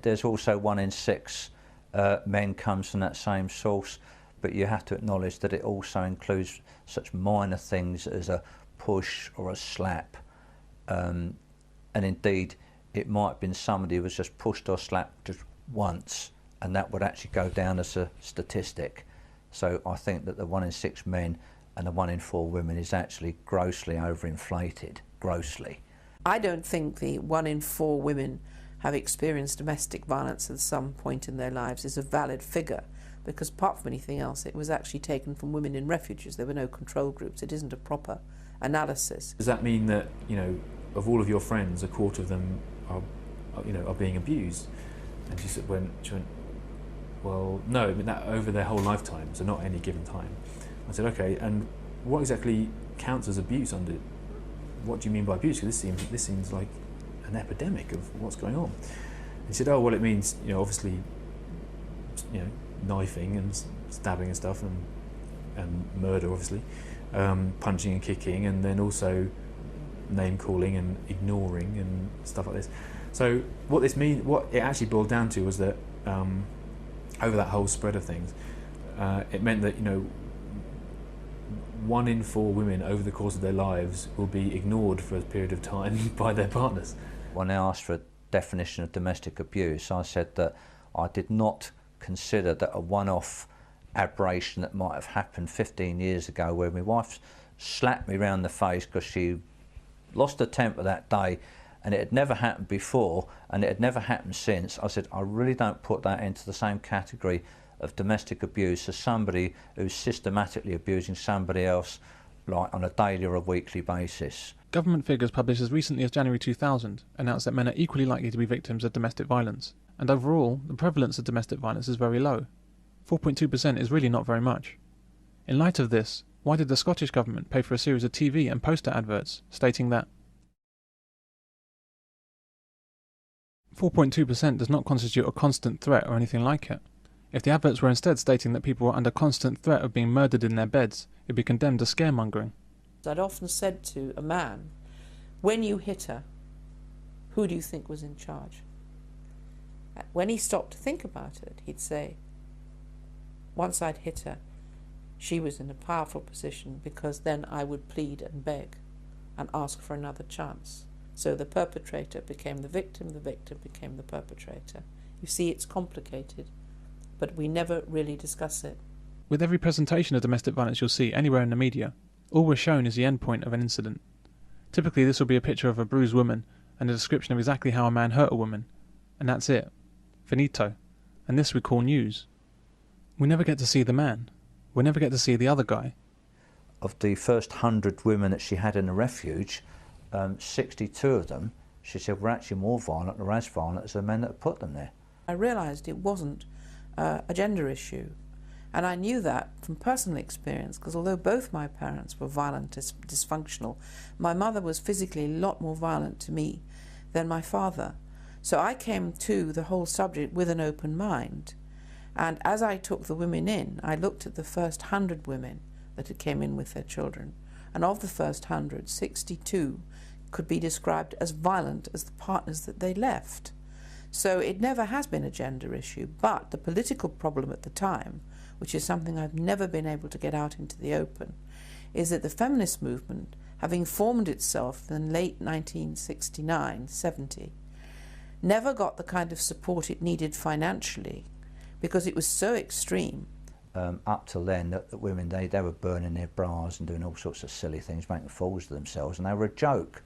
There's also 1 in 6 men comes from that same source, but you have to acknowledge that it also includes such minor things as a push or a slap, and indeed it might have been somebody who was just pushed or slapped just once, and that would actually go down as a statistic. So I think that the 1 in 6 men and the 1 in 4 women is actually grossly overinflated, grossly. I don't think the 1 in 4 women have experienced domestic violence at some point in their lives is a valid figure, because apart from anything else, it was actually taken from women in refuges. There were no control groups. It isn't a proper analysis. Does that mean that, you know, of all of your friends, a quarter of them are, you know, are being abused? And she went, well, no, I mean that over their whole lifetime, so not any given time. I said, okay, and what exactly counts as abuse under? What do you mean by abuse? Because this seems like an epidemic of what's going on. And he said, oh, well, it means, you know, obviously, you know, knifing and stabbing and stuff, and murder, obviously, punching and kicking, and then also name calling and ignoring and stuff like this. So what it actually boiled down to was that over that whole spread of things, it meant that, you know, 1 in 4 women over the course of their lives will be ignored for a period of time by their partners. When I asked for a definition of domestic abuse, I said that I did not consider that a one-off aberration that might have happened 15 years ago, where my wife slapped me round the face because she lost her temper that day, and it had never happened before and it had never happened since. I said, I really don't put that into the same category of domestic abuse as somebody who's systematically abusing somebody else, like on a daily or a weekly basis. Government figures published as recently as January 2000 announced that men are equally likely to be victims of domestic violence, and overall the prevalence of domestic violence is very low. 4.2% is really not very much. In light of this, why did the Scottish Government pay for a series of TV and poster adverts stating that 4.2% does not constitute a constant threat or anything like it? If the adverts were instead stating that people were under constant threat of being murdered in their beds, it would be condemned as scaremongering. I'd often said to a man, when you hit her, who do you think was in charge? When he stopped to think about it, he'd say, once I'd hit her, she was in a powerful position, because then I would plead and beg and ask for another chance. So the perpetrator became the victim became the perpetrator. You see, it's complicated, but we never really discuss it. With every presentation of domestic violence you'll see anywhere in the media, all we're shown is the end point of an incident. Typically this will be a picture of a bruised woman and a description of exactly how a man hurt a woman, and that's it. Finito. And this we call news. We never get to see the man. We never get to see the other guy. Of the first 100 women that she had in the refuge, 62 of them, she said, were actually more violent or as violent as the men that had put them there. I realised it wasn't a gender issue. And I knew that from personal experience, because although both my parents were violent, dysfunctional, my mother was physically a lot more violent to me than my father. So I came to the whole subject with an open mind. And as I took the women in, I looked at the first 100 women that had came in with their children. And of the first 100, 62 could be described as violent as the partners that they left. So it never has been a gender issue, but the political problem at the time, which is something I've never been able to get out into the open, is that the feminist movement, having formed itself in late 1969-70, never got the kind of support it needed financially, because it was so extreme. Up till then, the women, they were burning their bras and doing all sorts of silly things, making fools of themselves, and they were a joke.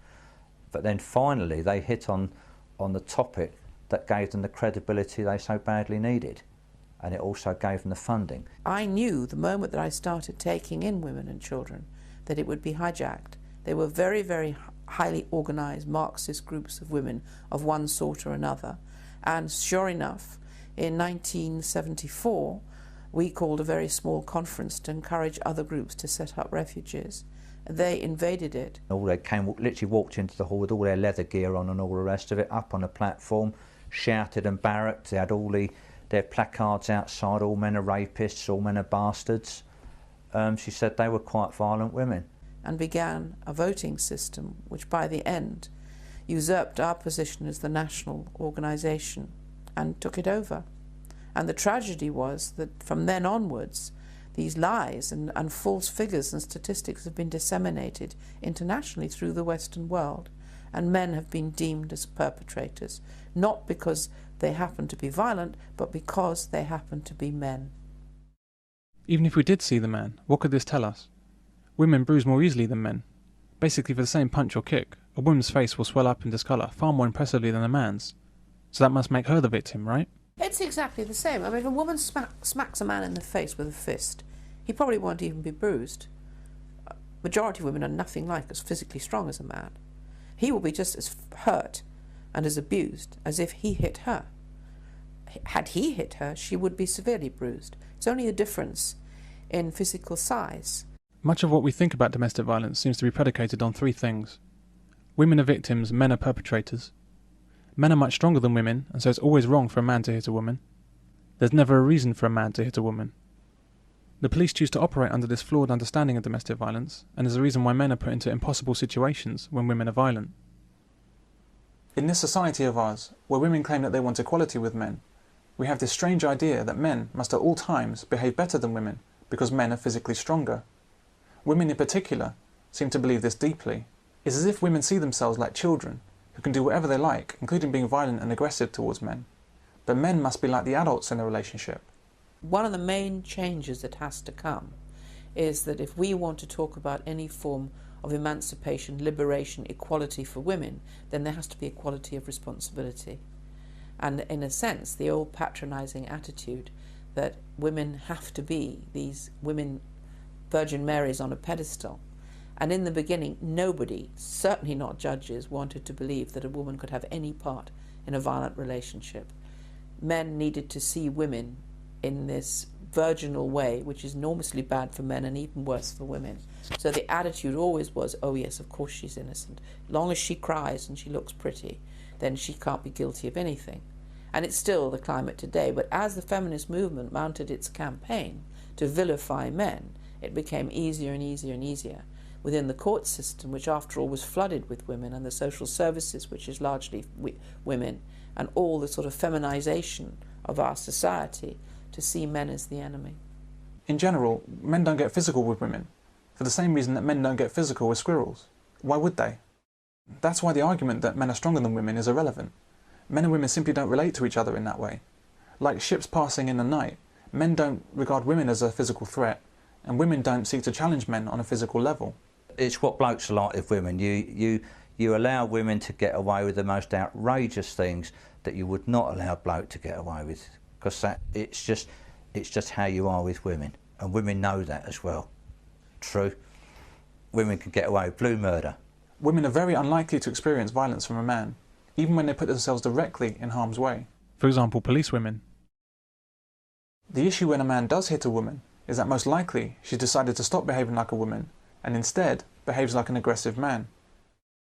But then finally they hit on the topic that gave them the credibility they so badly needed, and it also gave them the funding. I knew the moment that I started taking in women and children that it would be hijacked. They were very, very highly organised Marxist groups of women of one sort or another, and sure enough, in 1974 we called a very small conference to encourage other groups to set up refuges. They invaded it. They came, literally walked into the hall with all their leather gear on and all the rest of it, up on the platform, shouted and barracked. They had all their placards outside, all men are rapists, all men are bastards. She said they were quite violent women. And began a voting system which by the end usurped our position as the national organisation and took it over. And the tragedy was that from then onwards, these lies and false figures and statistics have been disseminated internationally through the Western world, and men have been deemed as perpetrators, not because they happen to be violent, but because they happen to be men. Even if we did see the man, what could this tell us? Women bruise more easily than men. Basically, for the same punch or kick, a woman's face will swell up and discolour far more impressively than a man's. So that must make her the victim, right? It's exactly the same. I mean, if a woman smacks a man in the face with a fist, he probably won't even be bruised. Majority of women are nothing like as physically strong as a man. He will be just as hurt and as abused as if he hit her. Had he hit her, she would be severely bruised. It's only a difference in physical size. Much of what we think about domestic violence seems to be predicated on three things. Women are victims, men are perpetrators. Men are much stronger than women, and so it's always wrong for a man to hit a woman. There's never a reason for a man to hit a woman. The police choose to operate under this flawed understanding of domestic violence, and is the reason why men are put into impossible situations when women are violent. In this society of ours, where women claim that they want equality with men, we have this strange idea that men must at all times behave better than women because men are physically stronger. Women in particular seem to believe this deeply. It's as if women see themselves like children, who can do whatever they like, including being violent and aggressive towards men. But men must be like the adults in a relationship. One of the main changes that has to come is that if we want to talk about any form of emancipation, liberation, equality for women, then there has to be equality of responsibility. And in a sense, the old patronising attitude that women have to be these women Virgin Marys on a pedestal. And in the beginning, nobody, certainly not judges, wanted to believe that a woman could have any part in a violent relationship. Men needed to see women in this virginal way, which is enormously bad for men and even worse for women. So the attitude always was, oh yes, of course she's innocent. As long as she cries and she looks pretty, then she can't be guilty of anything. And it's still the climate today. But as the feminist movement mounted its campaign to vilify men, it became easier and easier and easier within the court system, which after all was flooded with women, and the social services, which is largely women, and all the sort of feminization of our society, to see men as the enemy. In general, men don't get physical with women, for the same reason that men don't get physical with squirrels. Why would they? That's why the argument that men are stronger than women is irrelevant. Men and women simply don't relate to each other in that way. Like ships passing in the night, men don't regard women as a physical threat, and women don't seek to challenge men on a physical level. It's what blokes are like with women. You allow women to get away with the most outrageous things that you would not allow a bloke to get away with, because it's just how you are with women, and women know that as well. True. Women can get away with blue murder. Women are very unlikely to experience violence from a man, even when they put themselves directly in harm's way. For example, police women. The issue when a man does hit a woman is that most likely she decided to stop behaving like a woman and instead behaves like an aggressive man.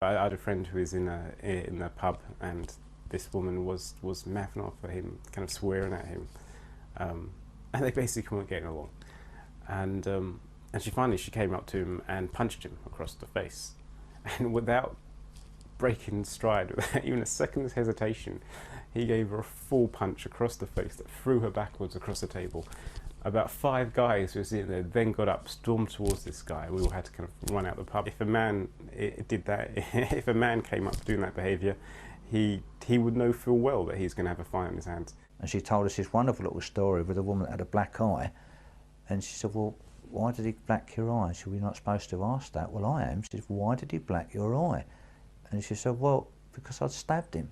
I had a friend who was in a pub, and this woman was mouthing off at him, kind of swearing at him, and they basically weren't getting along. And she finally came up to him and punched him across the face, and without breaking stride, without even a second's hesitation, he gave her a full punch across the face that threw her backwards across the table. About 5 guys who were sitting there then got up, stormed towards this guy. We all had to kind of run out the pub. If a man did that, if a man came up doing that behaviour, he would know full well that he's going to have a fight on his hands. And she told us this wonderful little story with a woman that had a black eye, and she said, well, why did he black your eye? She said, we're not supposed to ask that. Well, I am. She said, why did he black your eye? And she said, well, because I'd stabbed him.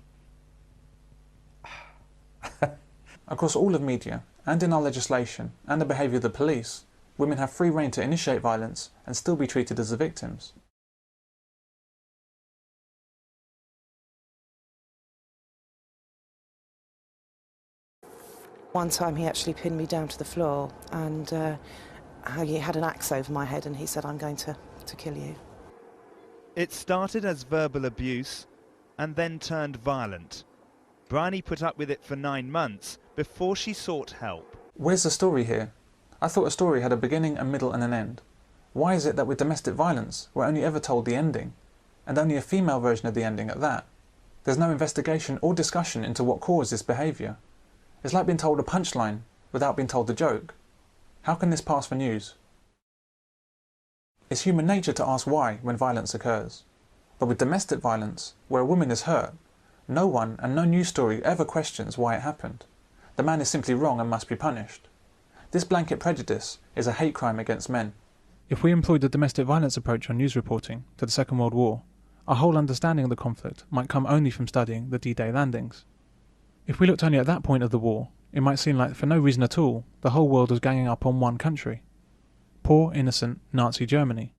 Across all of media, and in our legislation, and the behaviour of the police, women have free rein to initiate violence and still be treated as the victims. One time he actually pinned me down to the floor, and he had an axe over my head, and he said, I'm going to kill you. It started as verbal abuse and then turned violent. Bryony put up with it for 9 months before she sought help. Where's the story here? I thought a story had a beginning, a middle and an end. Why is it that with domestic violence we're only ever told the ending, and only a female version of the ending at that? There's no investigation or discussion into what caused this behaviour. It's like being told a punchline without being told the joke. How can this pass for news? It's human nature to ask why when violence occurs. But with domestic violence, where a woman is hurt, no one and no news story ever questions why it happened. The man is simply wrong and must be punished. This blanket prejudice is a hate crime against men. If we employed the domestic violence approach on news reporting to the Second World War, our whole understanding of the conflict might come only from studying the D-Day landings. If we looked only at that point of the war, it might seem like for no reason at all, the whole world was ganging up on one country. Poor, innocent Nazi Germany.